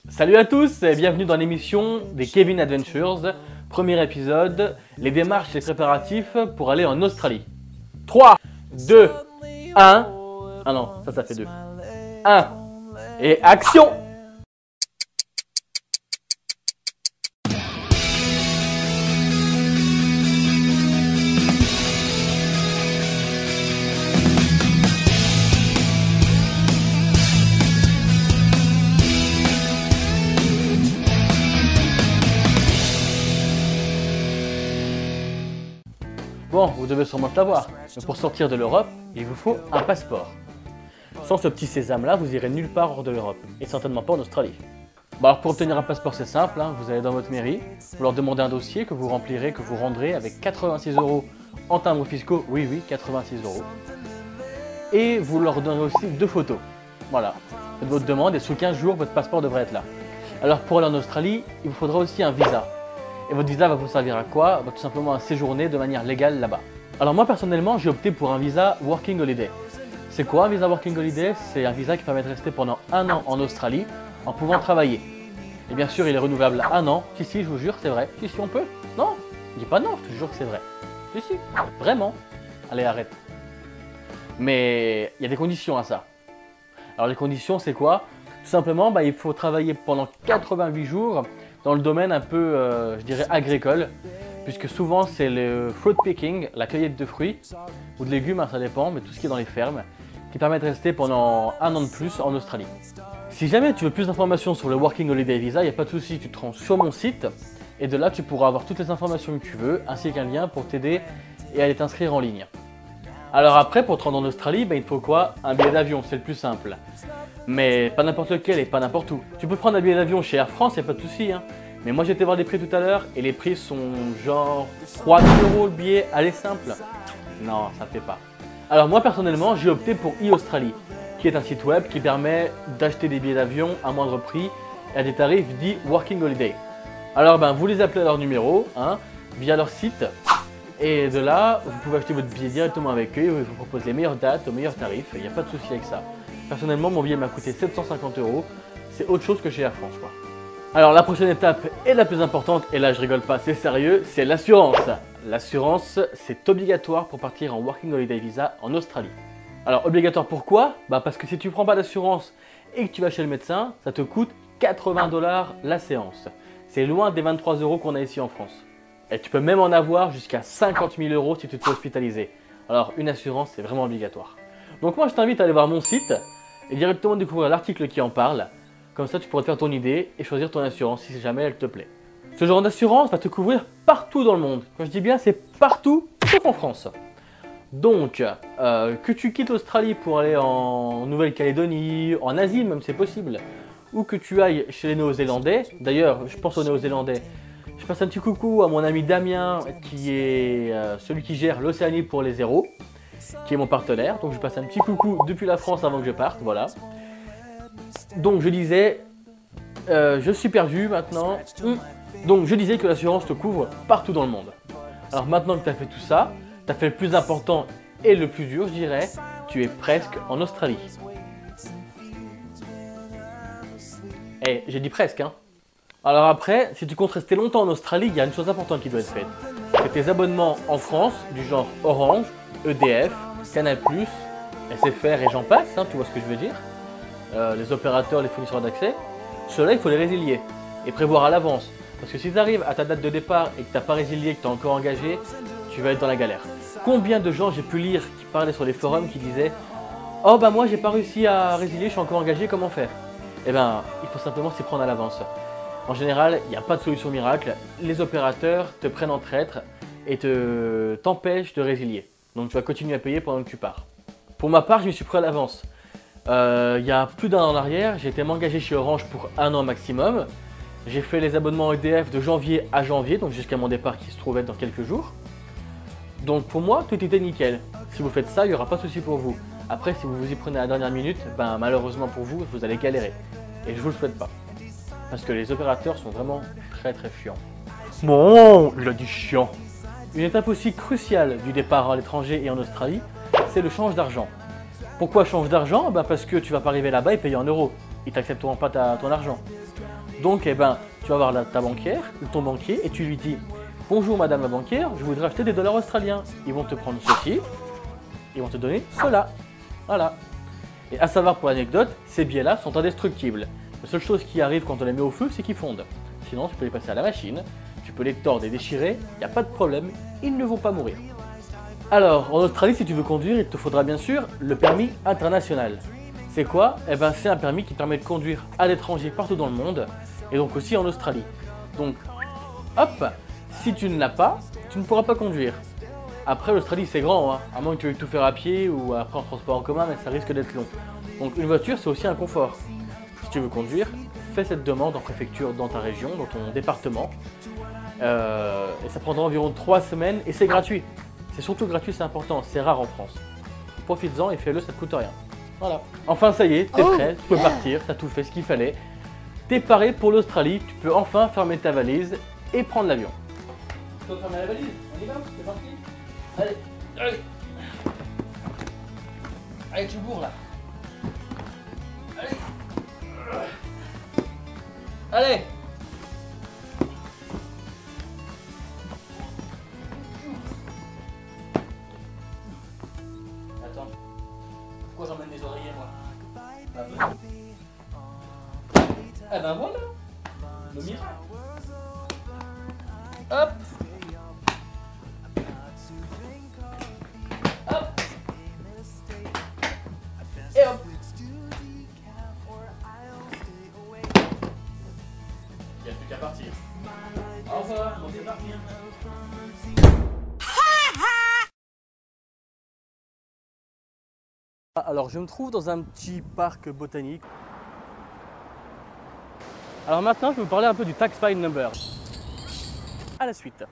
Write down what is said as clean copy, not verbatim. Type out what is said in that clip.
Salut à tous et bienvenue dans l'émission des Kevin Adventures. Premier épisode, les démarches et préparatifs pour aller en Australie. 3, 2, 1. Ah non, ça fait 2. 1. Et action! Bon, vous devez sûrement le savoir, mais pour sortir de l'Europe, il vous faut un passeport. Sans ce petit sésame-là, vous irez nulle part hors de l'Europe, et certainement pas en Australie. Bon, alors pour obtenir un passeport, c'est simple, vous allez dans votre mairie, vous leur demandez un dossier que vous remplirez, que vous rendrez avec 86 € en timbres fiscaux, oui, 86 €. Et vous leur donnerez aussi 2 photos. Voilà, faites votre demande et sous 15 jours, votre passeport devrait être là. Alors pour aller en Australie, il vous faudra aussi un visa. Et votre visa va vous servir à quoi? Tout simplement à séjourner de manière légale là-bas. Alors moi personnellement, j'ai opté pour un visa Working Holiday. C'est quoi un visa Working Holiday? C'est un visa qui permet de rester pendant 1 an en Australie en pouvant travailler. Et bien sûr, il est renouvelable à 1 an. Si, je vous jure, c'est vrai. Si, on peut. Non, je dis pas non, je te jure que c'est vrai. Si, vraiment. Allez, arrête. Mais il y a des conditions à ça. Alors les conditions, c'est quoi? Tout simplement, il faut travailler pendant 88 jours dans le domaine un peu, je dirais, agricole, puisque souvent c'est le fruit picking, la cueillette de fruits, ou de légumes, ça dépend, mais tout ce qui est dans les fermes, qui permet de rester pendant 1 an de plus en Australie. Si jamais tu veux plus d'informations sur le Working Holiday Visa, il n'y a pas de souci, tu te rends sur mon site, et de là tu pourras avoir toutes les informations que tu veux, ainsi qu'un lien pour t'aider et aller t'inscrire en ligne. Alors après, pour te rendre en Australie, il te faut quoi? Un billet d'avion, c'est le plus simple. Mais pas n'importe lequel et pas n'importe où. Tu peux prendre un billet d'avion chez Air France, il n'y a pas de souci. Mais moi j'ai été voir les prix tout à l'heure et les prix sont genre 3 000 € le billet, allez simple. Non, ça ne fait pas. Alors moi personnellement, j'ai opté pour e-Australie, qui est un site web qui permet d'acheter des billets d'avion à moindre prix et à des tarifs dits Working Holiday. Alors vous les appelez à leur numéro, via leur site. Et de là, vous pouvez acheter votre billet directement avec eux, ils vous proposent les meilleures dates, aux meilleurs tarifs, il n'y a pas de souci avec ça. Personnellement, mon billet m'a coûté 750 €, c'est autre chose que chez Air France quoi. Alors la prochaine étape et la plus importante, et là je rigole pas, c'est sérieux, c'est l'assurance. L'assurance, c'est obligatoire pour partir en Working Holiday Visa en Australie. Alors obligatoire pourquoi? Parce que si tu ne prends pas d'assurance et que tu vas chez le médecin, ça te coûte 80 $ la séance. C'est loin des 23 € qu'on a ici en France. Et tu peux même en avoir jusqu'à 50 000 € si tu te fais hospitaliser. Alors une assurance, c'est vraiment obligatoire. Donc moi je t'invite à aller voir mon site et directement découvrir l'article qui en parle. Comme ça tu pourras te faire ton idée et choisir ton assurance si jamais elle te plaît. Ce genre d'assurance va te couvrir partout dans le monde. Quand je dis bien, c'est partout, sauf en France. Donc, que tu quittes l'Australie pour aller en Nouvelle-Calédonie, en Asie même c'est possible, ou que tu ailles chez les Néo-Zélandais. D'ailleurs, je pense aux Néo-Zélandais. Je passe un petit coucou à mon ami Damien, qui est celui qui gère l'Océanie pour les zéros, qui est mon partenaire. Donc je passe un petit coucou depuis la France avant que je parte, voilà. Donc je disais, je suis perdu maintenant. Donc je disais que l'assurance te couvre partout dans le monde. Alors maintenant que tu as fait tout ça, tu as fait le plus important et le plus dur, je dirais, tu es presque en Australie. Eh, j'ai dit presque, Alors après, si tu comptes rester longtemps en Australie, il y a une chose importante qui doit être faite. C'est tes abonnements en France, du genre Orange, EDF, Canal+, SFR et j'en passe, tu vois ce que je veux dire. Les opérateurs, les fournisseurs d'accès. Ceux-là, il faut les résilier et prévoir à l'avance. Parce que si tu arrives à ta date de départ et que tu n'as pas résilié, que tu es encore engagé, tu vas être dans la galère. Combien de gens j'ai pu lire qui parlaient sur les forums qui disaient « Oh moi j'ai pas réussi à résilier, je suis encore engagé, comment faire ?» Eh il faut simplement s'y prendre à l'avance. En général, il n'y a pas de solution miracle. Les opérateurs te prennent en traître et t'empêchent de résilier. Donc tu vas continuer à payer pendant que tu pars. Pour ma part, je me suis pris à l'avance. Il y a plus d'1 an en arrière, j'ai été m'engager chez Orange pour 1 an maximum. J'ai fait les abonnements EDF de janvier à janvier, donc jusqu'à mon départ qui se trouvait dans quelques jours. Donc pour moi, tout était nickel. Si vous faites ça, il n'y aura pas de souci pour vous. Après, si vous vous y prenez à la dernière minute, malheureusement pour vous, vous allez galérer. Et je vous le souhaite pas. Parce que les opérateurs sont vraiment très chiants. Bon, il a dit chiant. Une étape aussi cruciale du départ à l'étranger et en Australie, c'est le change d'argent. Pourquoi change d'argent? Parce que tu vas pas arriver là-bas et payer en euros. Ils t'accepteront pas ton argent. Donc eh ben, tu vas voir ta banquière ou ton banquier et tu lui dis « Bonjour madame la banquière, je voudrais acheter des dollars australiens. » Ils vont te prendre ceci, ils vont te donner cela. Voilà. Et à savoir pour l'anecdote, ces billets-là sont indestructibles. La seule chose qui arrive quand on les met au feu, c'est qu'ils fondent. Sinon, tu peux les passer à la machine, tu peux les tordre et déchirer, il n'y a pas de problème, ils ne vont pas mourir. Alors, en Australie, si tu veux conduire, il te faudra bien sûr le permis international. C'est quoi? Eh ben, c'est un permis qui permet de conduire à l'étranger partout dans le monde, et donc aussi en Australie. Donc, hop, si tu ne l'as pas, tu ne pourras pas conduire. Après, l'Australie, c'est grand, hein. À moins que tu veuilles tout faire à pied ou après en transport en commun, mais ça risque d'être long. Donc, une voiture, c'est aussi un confort. Si tu veux conduire, fais cette demande en préfecture dans ta région, dans ton département. Et ça prendra environ 3 semaines et c'est gratuit. C'est surtout gratuit, c'est important, c'est rare en France. Profites-en et fais-le, ça te coûte rien. Voilà. Enfin, ça y est, t'es prêt, tu peux partir, t'as tout fait ce qu'il fallait. T'es paré pour l'Australie, tu peux enfin fermer ta valise et prendre l'avion. Tu peux fermer la valise? On y va? C'est parti? Allez, allez. Allez, tu bourres là. Allez. Allez. Attends. Pourquoi j'emmène mes oreillers moi? Ah ben voilà. Le miracle. Hop. Hop. Et hop. Il n'y a plus qu'à partir. Au revoir, on est parti. Alors je me trouve dans un petit parc botanique. Alors maintenant je vais vous parler un peu du tax file number. À la suite.